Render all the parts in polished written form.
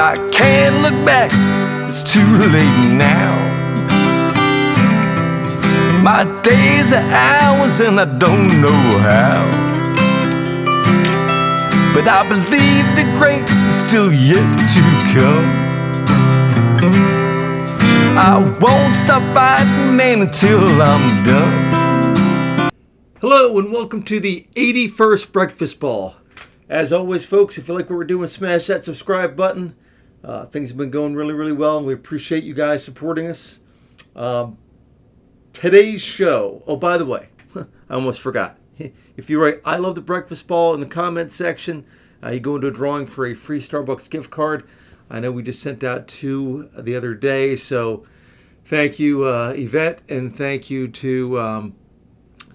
I can't look back, it's too late now. My days are hours and I don't know how, but I believe the great is still yet to come. I won't stop fighting, man, until I'm done. Hello and welcome to the 81st Breakfast Ball. As always, folks, if you like what we're doing, smash that subscribe button. Things have been going really, really well, and we appreciate you guys supporting us. Today's show, oh, by the way, I almost forgot. If you write I love the breakfast ball in the comments section, you go into a drawing for a free Starbucks gift card. I know we just sent out 2 the other day, so thank you, Yvette, and thank you to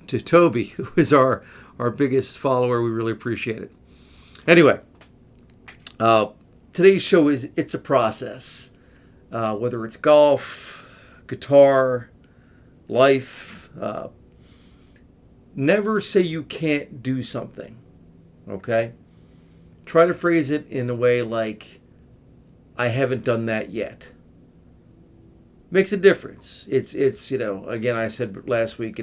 Toby, who is our biggest follower. We really appreciate it. Anyway, today's show is It's a Process. Whether it's golf, guitar, life, never say you can't do something, okay? Try to phrase it in a way like, I haven't done that yet. Makes a difference. It's again, I said last week,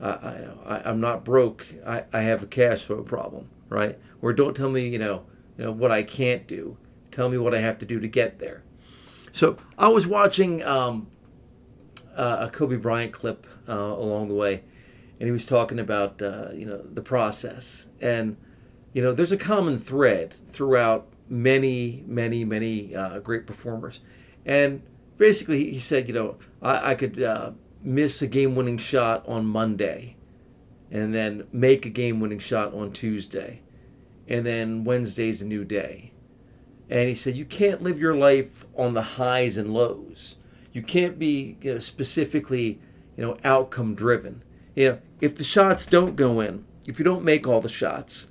I'm not broke. I have a cash flow problem, right? Or don't tell me, what I can't do. Tell me what I have to do to get there. So I was watching a Kobe Bryant clip along the way, and he was talking about the process, and there's a common thread throughout many great performers, and basically he said, I could miss a game-winning shot on Monday, and then make a game-winning shot on Tuesday, and then Wednesday's a new day. And he said, you can't live your life on the highs and lows. You can't be specifically, outcome driven. If the shots don't go in, if you don't make all the shots,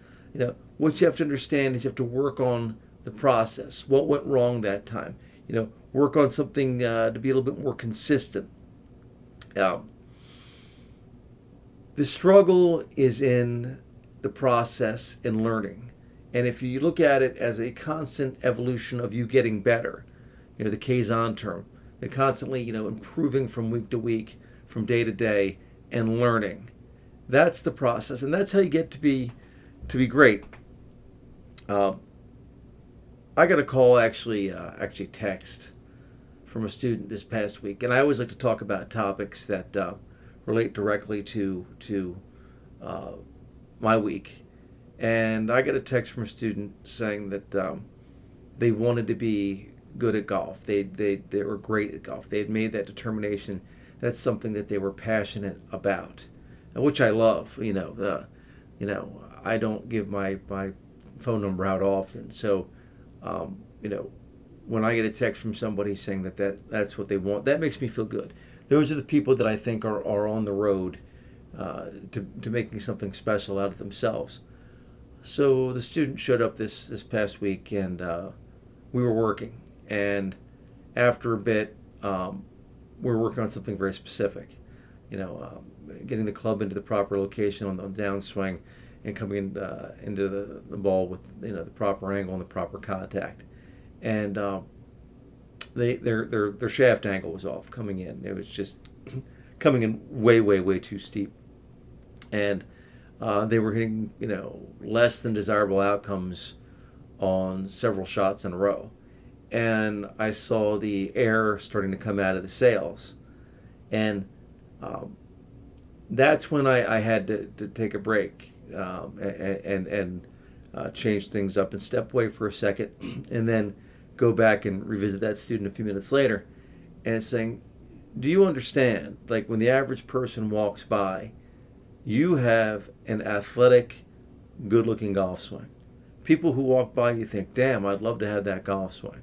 what you have to understand is you have to work on the process. What went wrong that time? Work on something to be a little bit more consistent. The struggle is in the process and learning. And if you look at it as a constant evolution of you getting better, the Kaizen term, they're constantly, improving from week to week, from day to day, and learning. That's the process, and that's how you get to be great. I got a call, actually text from a student this past week, and I always like to talk about topics that relate directly to my week. And I got a text from a student saying that they wanted to be good at golf. They were great at golf. They had made that determination. That's something that they were passionate about, which I love. I don't give my phone number out often. So, when I get a text from somebody saying that's what they want, that makes me feel good. Those are the people that I think are on the road to making something special out of themselves. So the student showed up this past week, and we were working. And after a bit, we were working on something very specific. Getting the club into the proper location on the downswing, and coming into the ball with the proper angle and the proper contact. And their shaft angle was off coming in. It was just coming in way too steep, and they were hitting less than desirable outcomes on several shots in a row. And I saw the air starting to come out of the sails, and that's when I had to take a break and change things up and step away for a second, and then go back and revisit that student a few minutes later, and saying, do you understand, like, when the average person walks by, you have an athletic, good-looking golf swing. People who walk by, you think, damn, I'd love to have that golf swing.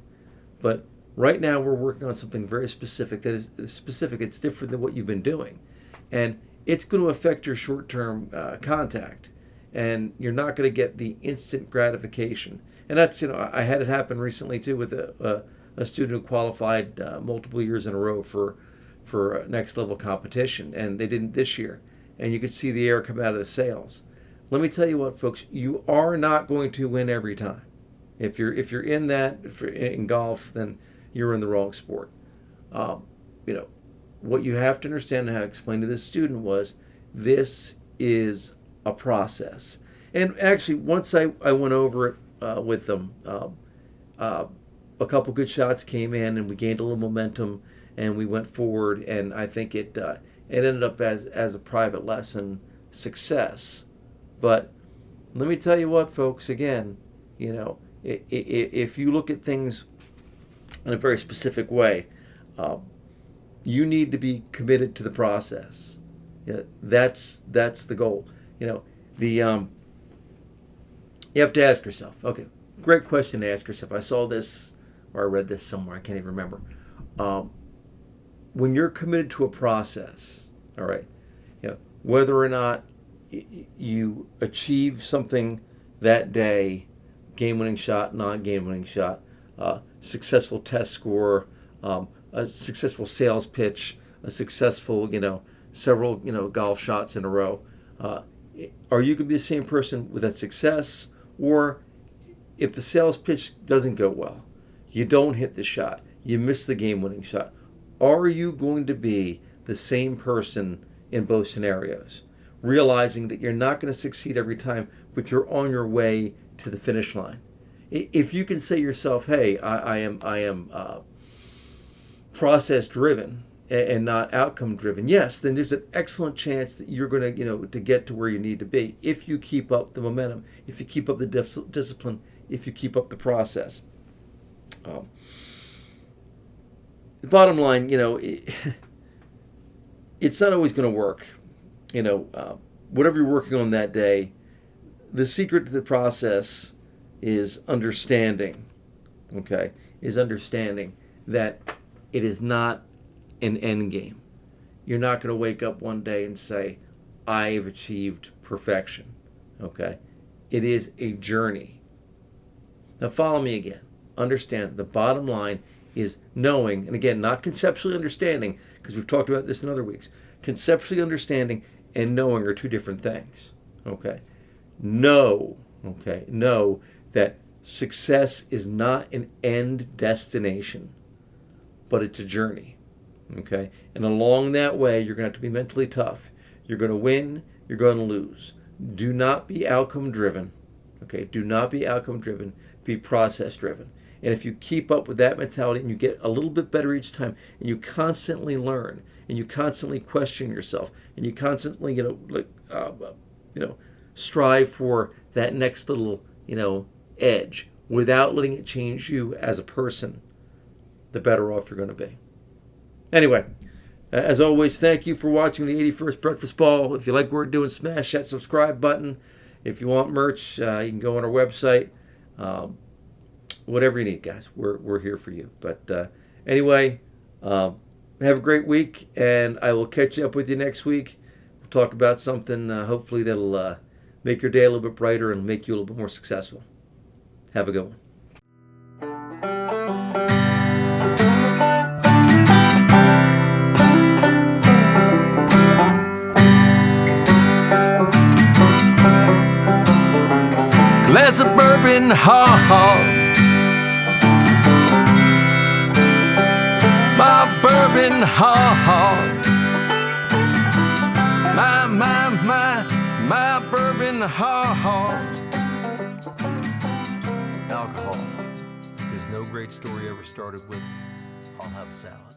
But right now we're working on something very specific that is specific. It's different than what you've been doing. And it's going to affect your short-term contact. And you're not going to get the instant gratification. And that's, I had it happen recently, too, with a student who qualified multiple years in a row for next-level competition. And they didn't this year. And you could see the air come out of the sails. Let me tell you what, folks, you are not going to win every time. If you're in that in golf, then you're in the wrong sport. What you have to understand and how I explained to this student was this is a process. And actually, once I went over it with them, a couple good shots came in, and we gained a little momentum, and we went forward. And I think it ended up as a private lesson success. But let me tell you what, folks. Again, if you look at things in a very specific way, you need to be committed to the process. That's the goal. You have to ask yourself. Okay, great question to ask yourself. I saw this, or I read this somewhere. I can't even remember. When you're committed to a process, all right, whether or not you achieve something that day, game-winning shot, non-game-winning shot, successful test score, a successful sales pitch, a successful, several, golf shots in a row. Are you going to be the same person with that success? Or if the sales pitch doesn't go well, you don't hit the shot, you miss the game-winning shot, are you going to be the same person in both scenarios? Realizing that you're not going to succeed every time, but you're on your way to the finish line. If you can say to yourself, hey, I am process driven and not outcome driven, yes, then there's an excellent chance that you're going to to get to where you need to be if you keep up the momentum, if you keep up the discipline, if you keep up the process. The bottom line, it's not always going to work. Whatever you're working on that day, the secret to the process is understanding. Okay, is understanding that it is not an end game. You're not going to wake up one day and say, I've achieved perfection. Okay? It is a journey. Now follow me again. Understand the bottom line is knowing, and again, not conceptually understanding, because we've talked about this in other weeks. Conceptually understanding and knowing are two different things. Okay? Know that success is not an end destination, but it's a journey. Okay? And along that way, you're going to have to be mentally tough. You're going to win, you're going to lose. Do not be outcome driven. Okay? Do not be outcome driven. Be process driven. And if you keep up with that mentality and you get a little bit better each time, and you constantly learn, and you constantly question yourself, and you constantly, strive for that next little, edge without letting it change you as a person, the better off you're going to be. Anyway, as always, thank you for watching the 81st Breakfast Ball. If you like what we're doing, smash that subscribe button. If you want merch, you can go on our website. Whatever you need, guys, we're here for you. But anyway, have a great week, and I will catch up with you next week. We'll talk about something hopefully that'll make your day a little bit brighter and make you a little bit more successful. Have a good one. Glass of bourbon, ha. My bourbon, ha. My bourbon, ha. Alcohol. There's no great story ever started with, I'll have a salad.